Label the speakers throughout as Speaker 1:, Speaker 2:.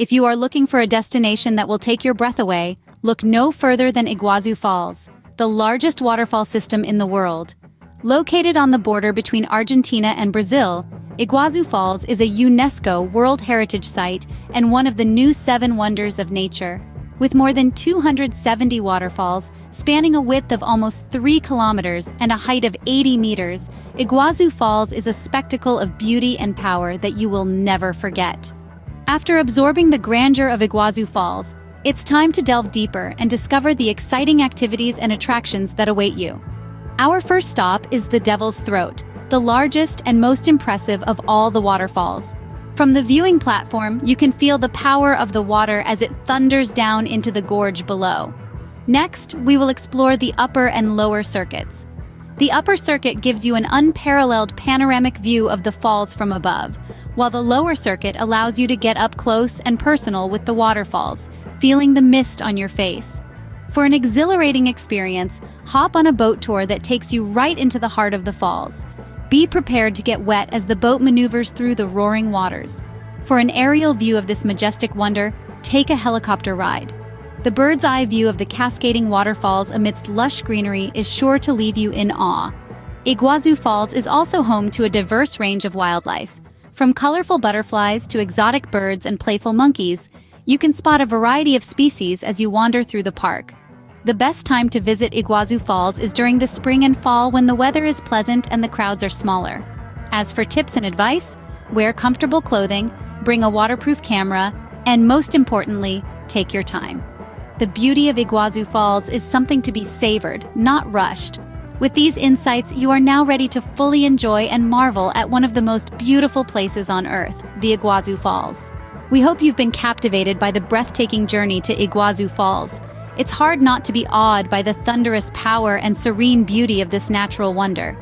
Speaker 1: If you are looking for a destination that will take your breath away, look no further than Iguazu Falls, the largest waterfall system in the world. Located on the border between Argentina and Brazil, Iguazu Falls is a UNESCO World Heritage Site and one of the new 7 wonders of nature. With more than 270 waterfalls, spanning a width of almost 3 kilometers and a height of 80 meters, Iguazu Falls is a spectacle of beauty and power that you will never forget. After absorbing the grandeur of Iguazu Falls, it's time to delve deeper and discover the exciting activities and attractions that await you. Our first stop is the Devil's Throat, the largest and most impressive of all the waterfalls. From the viewing platform, you can feel the power of the water as it thunders down into the gorge below. Next, we will explore the upper and lower circuits. The upper circuit gives you an unparalleled panoramic view of the falls from above, while the lower circuit allows you to get up close and personal with the waterfalls, feeling the mist on your face. For an exhilarating experience, hop on a boat tour that takes you right into the heart of the falls. Be prepared to get wet as the boat maneuvers through the roaring waters. For an aerial view of this majestic wonder, take a helicopter ride. The bird's-eye view of the cascading waterfalls amidst lush greenery is sure to leave you in awe. Iguazu Falls is also home to a diverse range of wildlife. From colorful butterflies to exotic birds and playful monkeys, you can spot a variety of species as you wander through the park. The best time to visit Iguazu Falls is during the spring and fall when the weather is pleasant and the crowds are smaller. As for tips and advice, wear comfortable clothing, bring a waterproof camera, and most importantly, take your time. The beauty of Iguazu Falls is something to be savored, not rushed. With these insights, you are now ready to fully enjoy and marvel at one of the most beautiful places on Earth, the Iguazu Falls. We hope you've been captivated by the breathtaking journey to Iguazu Falls. It's hard not to be awed by the thunderous power and serene beauty of this natural wonder.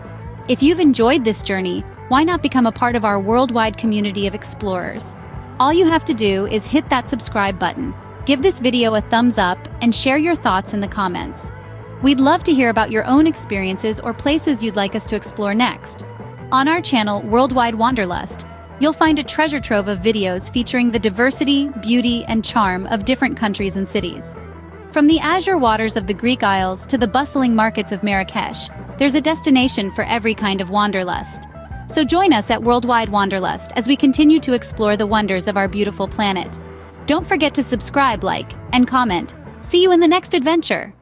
Speaker 1: If you've enjoyed this journey, why not become a part of our worldwide community of explorers? All you have to do is hit that subscribe button, give this video a thumbs up, and share your thoughts in the comments. We'd love to hear about your own experiences or places you'd like us to explore next. On our channel, Worldwide Wanderlust, you'll find a treasure trove of videos featuring the diversity, beauty, and charm of different countries and cities. From the azure waters of the Greek Isles to the bustling markets of Marrakesh, there's a destination for every kind of wanderlust. So join us at Worldwide Wanderlust as we continue to explore the wonders of our beautiful planet. Don't forget to subscribe, like, and comment. See you in the next adventure!